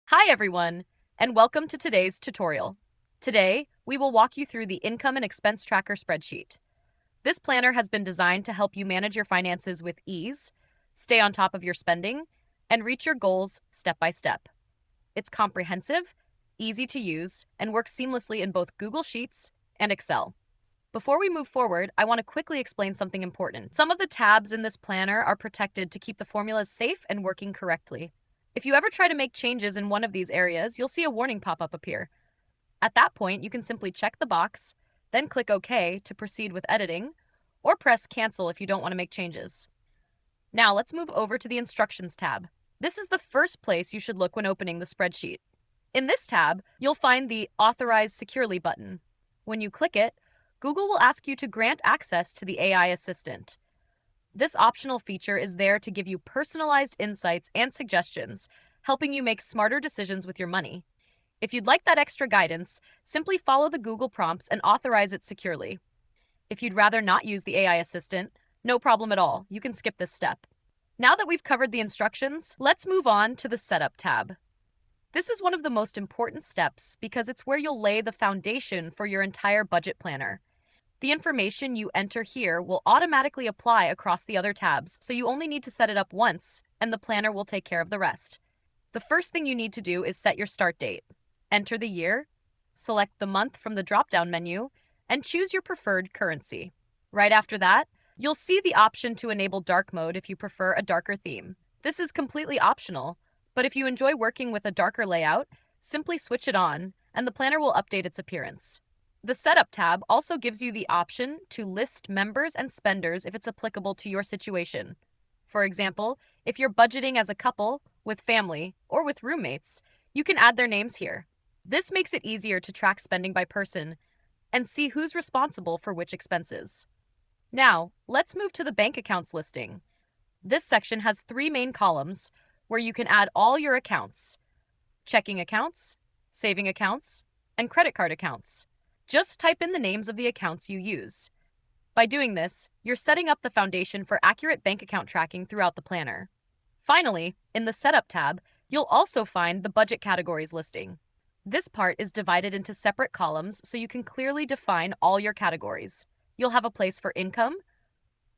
Hi everyone, and welcome to today's tutorial. Today, we will walk you through the Income and Expense Tracker spreadsheet. This planner has been designed to help you manage your finances with ease, stay on top of your spending, and reach your goals step by step. It's comprehensive, easy to use, and works seamlessly in both Google Sheets and Excel. Before we move forward, I want to quickly explain something important. Some of the tabs in this planner are protected to keep the formulas safe and working correctly. If you ever try to make changes in one of these areas, you'll see a warning pop-up appear. At that point, you can simply check the box, then click OK to proceed with editing, or press Cancel if you don't want to make changes. Now let's move over to the Instructions tab. This is the first place you should look when opening the spreadsheet. In this tab, you'll find the Authorize Securely button. When you click it, Google will ask you to grant access to the AI assistant. This optional feature is there to give you personalized insights and suggestions, helping you make smarter decisions with your money. If you'd like that extra guidance, simply follow the Google prompts and authorize it securely. If you'd rather not use the AI assistant, no problem at all, you can skip this step. Now that we've covered the instructions, let's move on to the Setup tab. This is one of the most important steps because it's where you'll lay the foundation for your entire budget planner. The information you enter here will automatically apply across the other tabs, so you only need to set it up once, and the planner will take care of the rest. The first thing you need to do is set your start date. Enter the year, select the month from the drop-down menu, and choose your preferred currency. Right after that, you'll see the option to enable dark mode if you prefer a darker theme. This is completely optional, but if you enjoy working with a darker layout, simply switch it on, and the planner will update its appearance. The Setup tab also gives you the option to list members and spenders if it's applicable to your situation. For example, if you're budgeting as a couple, with family, or with roommates, you can add their names here. This makes it easier to track spending by person and see who's responsible for which expenses. Now, let's move to the bank accounts listing. This section has three main columns where you can add all your accounts: checking accounts, saving accounts, and credit card accounts. Just type in the names of the accounts you use. By doing this, you're setting up the foundation for accurate bank account tracking throughout the planner. Finally, in the Setup tab, you'll also find the Budget Categories listing. This part is divided into separate columns so you can clearly define all your categories. You'll have a place for income,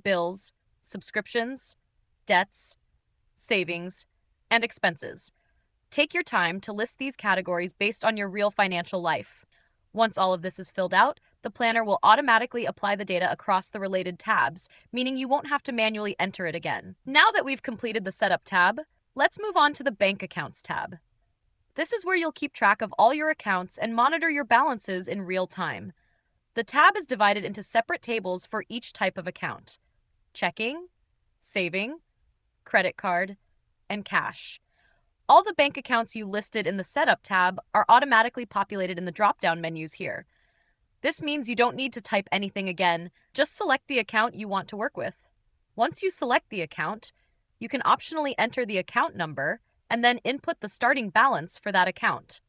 bills, subscriptions, debts, savings, and expenses. Take your time to list these categories based on your real financial life. Once all of this is filled out, the planner will automatically apply the data across the related tabs, meaning you won't have to manually enter it again. Now that we've completed the Setup tab, let's move on to the Bank Accounts tab. This is where you'll keep track of all your accounts and monitor your balances in real time. The tab is divided into separate tables for each type of account: checking, saving, credit card, and cash. All the bank accounts you listed in the Setup tab are automatically populated in the drop-down menus here. This means you don't need to type anything again, just select the account you want to work with. Once you select the account, you can optionally enter the account number and then input the starting balance for that account.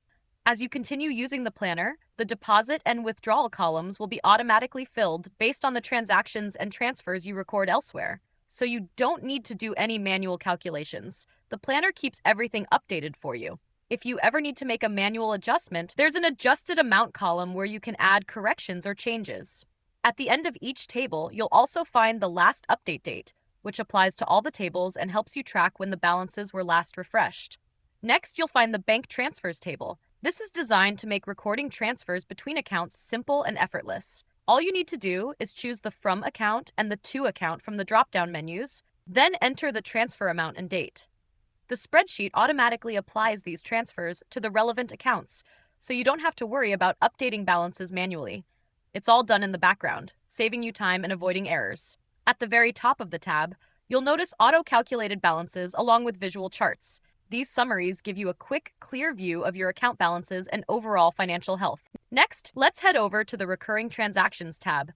As you continue using the planner, the deposit and withdrawal columns will be automatically filled based on the transactions and transfers you record elsewhere. So you don't need to do any manual calculations. The planner keeps everything updated for you. If you ever need to make a manual adjustment, there's an adjusted amount column where you can add corrections or changes. At the end of each table, you'll also find the last update date, which applies to all the tables and helps you track when the balances were last refreshed. Next, you'll find the Bank Transfers table. This is designed to make recording transfers between accounts simple and effortless. All you need to do is choose the From account and the To account from the drop-down menus, then enter the transfer amount and date. The spreadsheet automatically applies these transfers to the relevant accounts, so you don't have to worry about updating balances manually. It's all done in the background, saving you time and avoiding errors. At the very top of the tab, you'll notice auto-calculated balances along with visual charts. These summaries give you a quick, clear view of your account balances and overall financial health. Next, let's head over to the Recurring Transactions tab.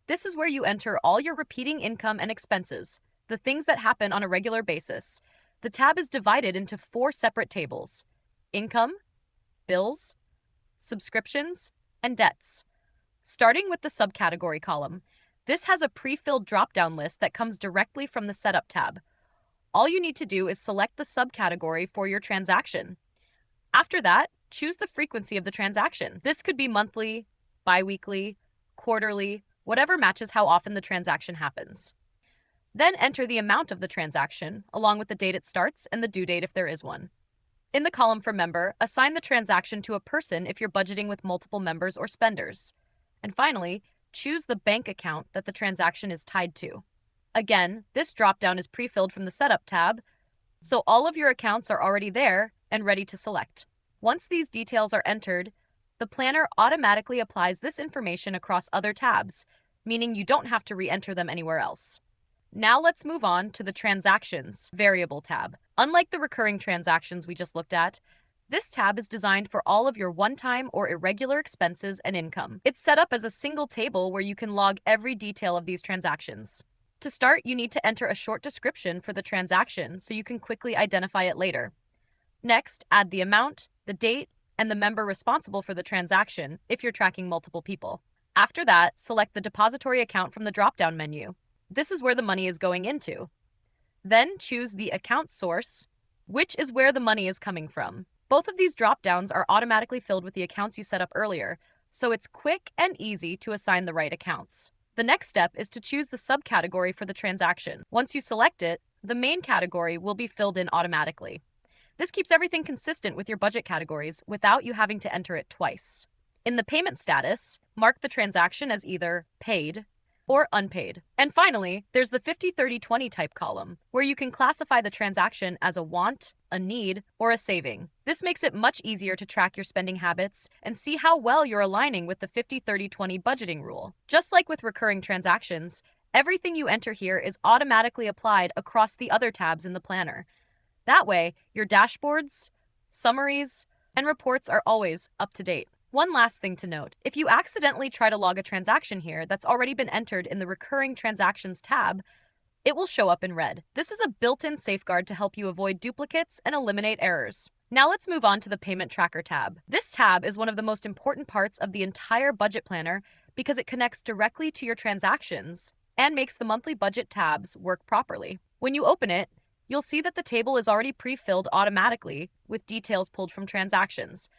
This is where you enter all your repeating income and expenses, the things that happen on a regular basis. The tab is divided into 4 separate tables: income, bills, subscriptions, and debts. Starting with the subcategory column, this has a pre-filled drop-down list that comes directly from the Setup tab. All you need to do is select the subcategory for your transaction. After that, choose the frequency of the transaction. This could be monthly, bi-weekly, quarterly, whatever matches how often the transaction happens. Then enter the amount of the transaction, along with the date it starts and the due date if there is one. In the column for member, assign the transaction to a person if you're budgeting with multiple members or spenders. And finally, choose the bank account that the transaction is tied to. Again, this dropdown is pre-filled from the Setup tab, so all of your accounts are already there and ready to select. Once these details are entered, the planner automatically applies this information across other tabs, meaning you don't have to re-enter them anywhere else. Now let's move on to the Transactions variable tab. Unlike the recurring transactions we just looked at, this tab is designed for all of your one-time or irregular expenses and income. It's set up as a single table where you can log every detail of these transactions. To start, you need to enter a short description for the transaction so you can quickly identify it later. Next, add the amount, the date, and the member responsible for the transaction if you're tracking multiple people. After that, select the depository account from the drop-down menu. This is where the money is going into. Then choose the account source, which is where the money is coming from. Both of these drop-downs are automatically filled with the accounts you set up earlier, so it's quick and easy to assign the right accounts. The next step is to choose the subcategory for the transaction. Once you select it, the main category will be filled in automatically. This keeps everything consistent with your budget categories without you having to enter it twice. In the payment status, mark the transaction as either paid or unpaid. And finally, there's the 50-30-20 type column, where you can classify the transaction as a want, a need, or a saving. This makes it much easier to track your spending habits and see how well you're aligning with the 50-30-20 budgeting rule. Just like with recurring transactions, everything you enter here is automatically applied across the other tabs in the planner. That way, your dashboards, summaries, and reports are always up to date. One last thing to note, if you accidentally try to log a transaction here that's already been entered in the Recurring Transactions tab, it will show up in red. This is a built-in safeguard to help you avoid duplicates and eliminate errors. Now let's move on to the Payment Tracker tab. This tab is one of the most important parts of the entire budget planner because it connects directly to your transactions and makes the monthly budget tabs work properly. When you open it, you'll see that the table is already pre-filled automatically with details pulled from transactions.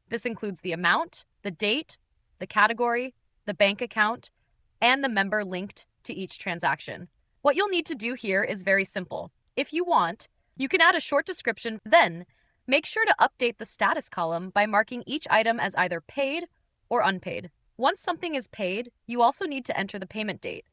This includes the amount, the date, the category, the bank account, and the member linked to each transaction. What you'll need to do here is very simple. If you want, you can add a short description, then make sure to update the status column by marking each item as either paid or unpaid. Once something is paid, you also need to enter the payment date.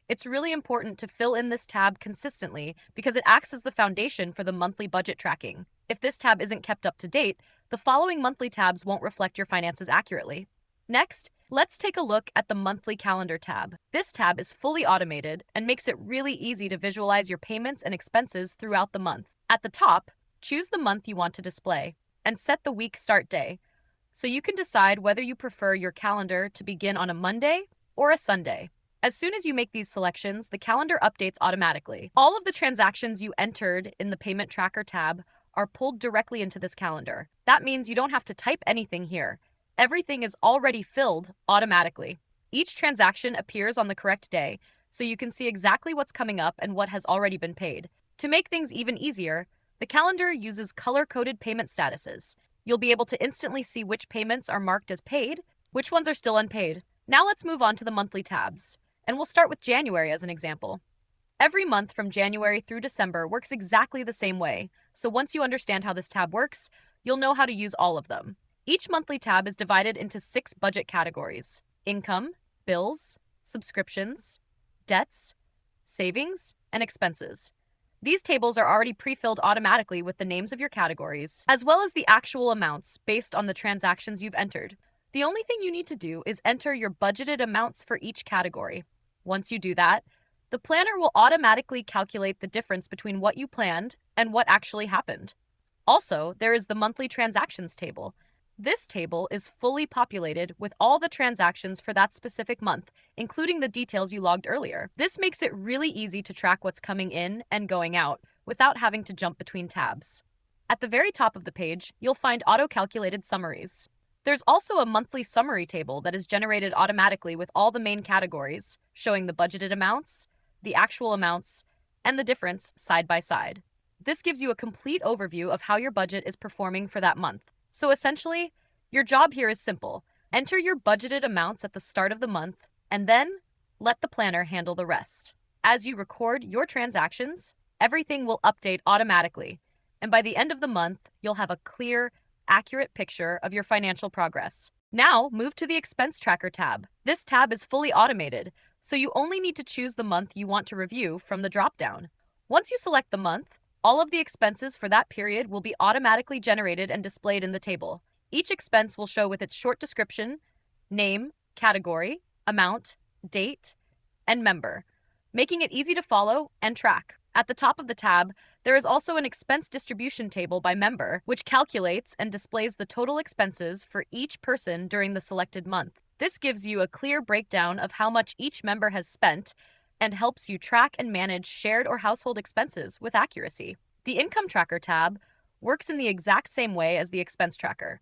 It's really important to fill in this tab consistently because it acts as the foundation for the monthly budget tracking. If this tab isn't kept up to date, the following monthly tabs won't reflect your finances accurately. Next, let's take a look at the Monthly Calendar tab. This tab is fully automated and makes it really easy to visualize your payments and expenses throughout the month. At the top, choose the month you want to display and set the week start day, so you can decide whether you prefer your calendar to begin on a Monday or a Sunday. As soon as you make these selections, the calendar updates automatically. All of the transactions you entered in the Payment Tracker tab are pulled directly into this calendar. That means you don't have to type anything here. Everything is already filled automatically. Each transaction appears on the correct day, so you can see exactly what's coming up and what has already been paid. To make things even easier, the calendar uses color-coded payment statuses. You'll be able to instantly see which payments are marked as paid, which ones are still unpaid. Now let's move on to the monthly tabs, and we'll start with January as an example. Every month from January through December works exactly the same way, so once you understand how this tab works, you'll know how to use all of them. Each monthly tab is divided into 6 budget categories: income, bills, subscriptions, debts, savings, and expenses. These tables are already pre-filled automatically with the names of your categories, as well as the actual amounts based on the transactions you've entered. The only thing you need to do is enter your budgeted amounts for each category. Once you do that, the planner will automatically calculate the difference between what you planned and what actually happened. Also, there is the monthly transactions table. This table is fully populated with all the transactions for that specific month, including the details you logged earlier. This makes it really easy to track what's coming in and going out without having to jump between tabs. At the very top of the page, you'll find auto-calculated summaries. There's also a monthly summary table that is generated automatically with all the main categories, showing the budgeted amounts, the actual amounts, and the difference side by side. This gives you a complete overview of how your budget is performing for that month. So essentially, your job here is simple. Enter your budgeted amounts at the start of the month, and then let the planner handle the rest. As you record your transactions, everything will update automatically, and by the end of the month, you'll have a clear, accurate picture of your financial progress. Now, move to the Expense Tracker tab. This tab is fully automated, so you only need to choose the month you want to review from the drop-down. Once you select the month, all of the expenses for that period will be automatically generated and displayed in the table. Each expense will show with its short description, name, category, amount, date, and member, making it easy to follow and track. At the top of the tab, there is also an expense distribution table by member, which calculates and displays the total expenses for each person during the selected month. This gives you a clear breakdown of how much each member has spent and helps you track and manage shared or household expenses with accuracy. The Income Tracker tab works in the exact same way as the Expense Tracker.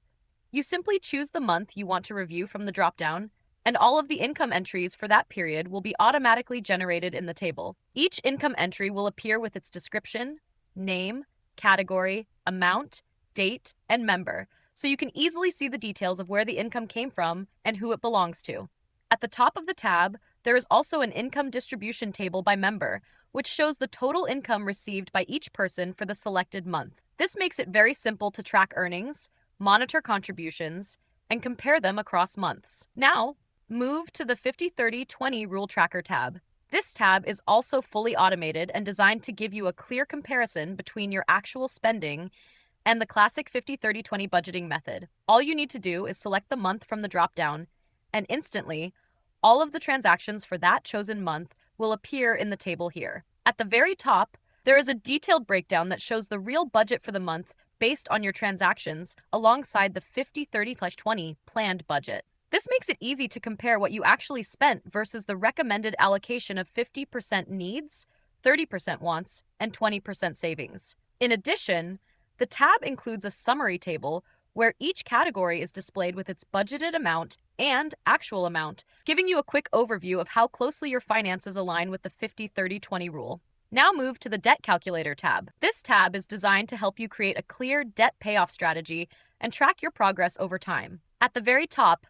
You simply choose the month you want to review from the dropdown, and all of the income entries for that period will be automatically generated in the table. Each income entry will appear with its description, name, category, amount, date, and member, so you can easily see the details of where the income came from and who it belongs to. At the top of the tab, there is also an income distribution table by member, which shows the total income received by each person for the selected month. This makes it very simple to track earnings, monitor contributions, and compare them across months. Now, move to the 50-30-20 Rule Tracker tab. This tab is also fully automated and designed to give you a clear comparison between your actual spending and the classic 50-30-20 budgeting method. All you need to do is select the month from the dropdown, and instantly, all of the transactions for that chosen month will appear in the table here. At the very top, there is a detailed breakdown that shows the real budget for the month based on your transactions alongside the 50-30-20 planned budget. This makes it easy to compare what you actually spent versus the recommended allocation of 50% needs, 30% wants, and 20% savings. In addition, the tab includes a summary table where each category is displayed with its budgeted amount and actual amount, giving you a quick overview of how closely your finances align with the 50-30-20 rule. Now move to the Debt Calculator tab. This tab is designed to help you create a clear debt payoff strategy and track your progress over time. At the very top,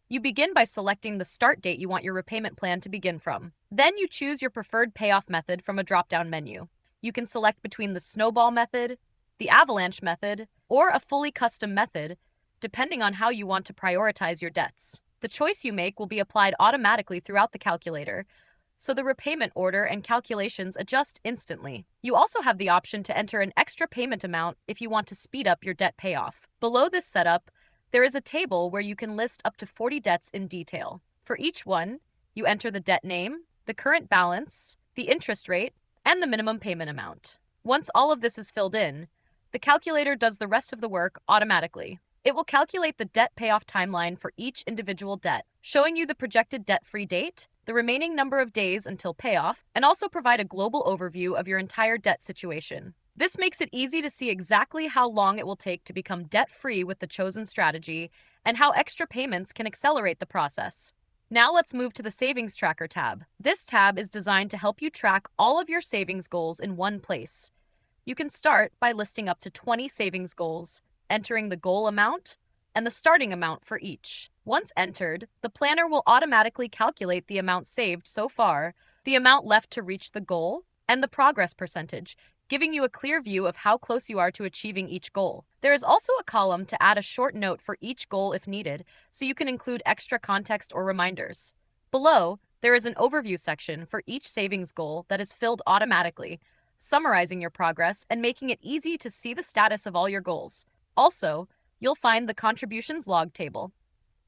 you begin by selecting the start date you want your repayment plan to begin from. Then you choose your preferred payoff method from a drop-down menu. You can select between the snowball method, the avalanche method, or a fully custom method, depending on how you want to prioritize your debts. The choice you make will be applied automatically throughout the calculator, so the repayment order and calculations adjust instantly. You also have the option to enter an extra payment amount if you want to speed up your debt payoff. Below this setup, there is a table where you can list up to 40 debts in detail. For each one, you enter the debt name, the current balance, the interest rate, and the minimum payment amount. Once all of this is filled in, the calculator does the rest of the work automatically. It will calculate the debt payoff timeline for each individual debt, showing you the projected debt-free date, the remaining number of days until payoff, and also provide a global overview of your entire debt situation. This makes it easy to see exactly how long it will take to become debt-free with the chosen strategy and how extra payments can accelerate the process. Now let's move to the Savings Tracker tab. This tab is designed to help you track all of your savings goals in one place. You can start by listing up to 20 savings goals, entering the goal amount and the starting amount for each. Once entered, the planner will automatically calculate the amount saved so far, the amount left to reach the goal, and the progress percentage, giving you a clear view of how close you are to achieving each goal. There is also a column to add a short note for each goal if needed, so you can include extra context or reminders. Below, there is an overview section for each savings goal that is filled automatically, summarizing your progress and making it easy to see the status of all your goals. Also, you'll find the contributions log table.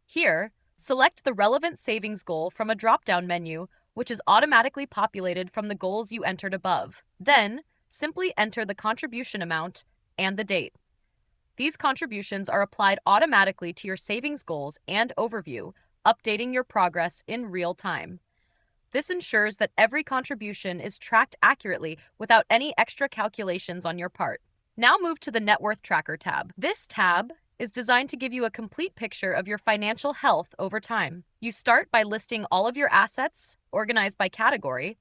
Here, select the relevant savings goal from a drop-down menu, which is automatically populated from the goals you entered above. Then, simply enter the contribution amount and the date. These contributions are applied automatically to your savings goals and overview, updating your progress in real time. This ensures that every contribution is tracked accurately without any extra calculations on your part. Now move to the Net Worth Tracker tab. This tab is designed to give you a complete picture of your financial health over time. You start by listing all of your assets, organized by category,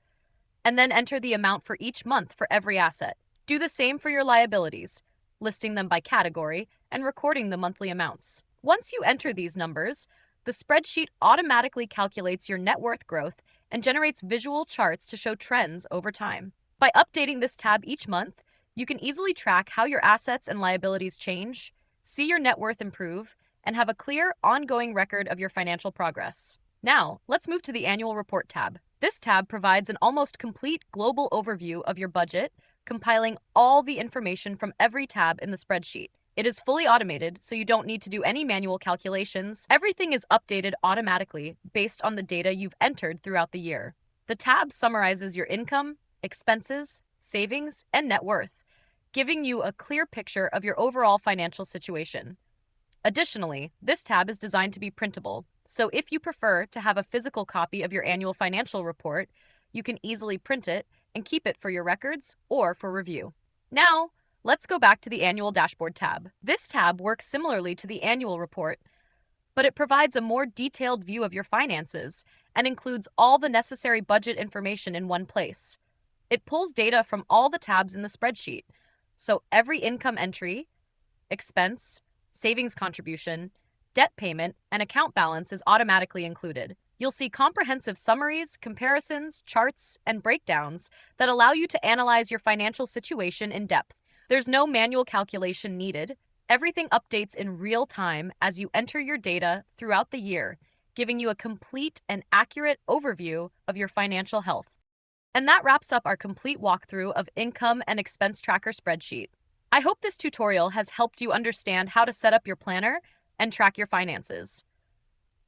and then enter the amount for each month for every asset. Do the same for your liabilities, listing them by category and recording the monthly amounts. Once you enter these numbers, the spreadsheet automatically calculates your net worth growth and generates visual charts to show trends over time. By updating this tab each month, you can easily track how your assets and liabilities change, see your net worth improve, and have a clear, ongoing record of your financial progress. Now, let's move to the Annual Report tab. This tab provides an almost complete global overview of your budget, compiling all the information from every tab in the spreadsheet. It is fully automated, so you don't need to do any manual calculations. Everything is updated automatically based on the data you've entered throughout the year. The tab summarizes your income, expenses, savings, and net worth, giving you a clear picture of your overall financial situation. Additionally, this tab is designed to be printable, so if you prefer to have a physical copy of your annual financial report, you can easily print it and keep it for your records or for review. Now, let's go back to the Annual Dashboard tab. This tab works similarly to the annual report, but it provides a more detailed view of your finances and includes all the necessary budget information in one place. It pulls data from all the tabs in the spreadsheet, so every income entry, expense, savings contribution, debt payment, and account balance is automatically included. You'll see comprehensive summaries, comparisons, charts, and breakdowns that allow you to analyze your financial situation in depth. There's no manual calculation needed. Everything updates in real time as you enter your data throughout the year, giving you a complete and accurate overview of your financial health. And that wraps up our complete walkthrough of Income and Expense Tracker spreadsheet. I hope this tutorial has helped you understand how to set up your planner and track your finances.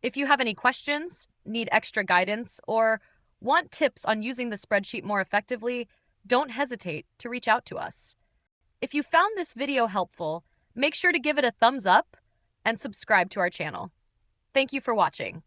If you have any questions, need extra guidance, or want tips on using the spreadsheet more effectively, don't hesitate to reach out to us. If you found this video helpful, make sure to give it a thumbs up and subscribe to our channel. Thank you for watching.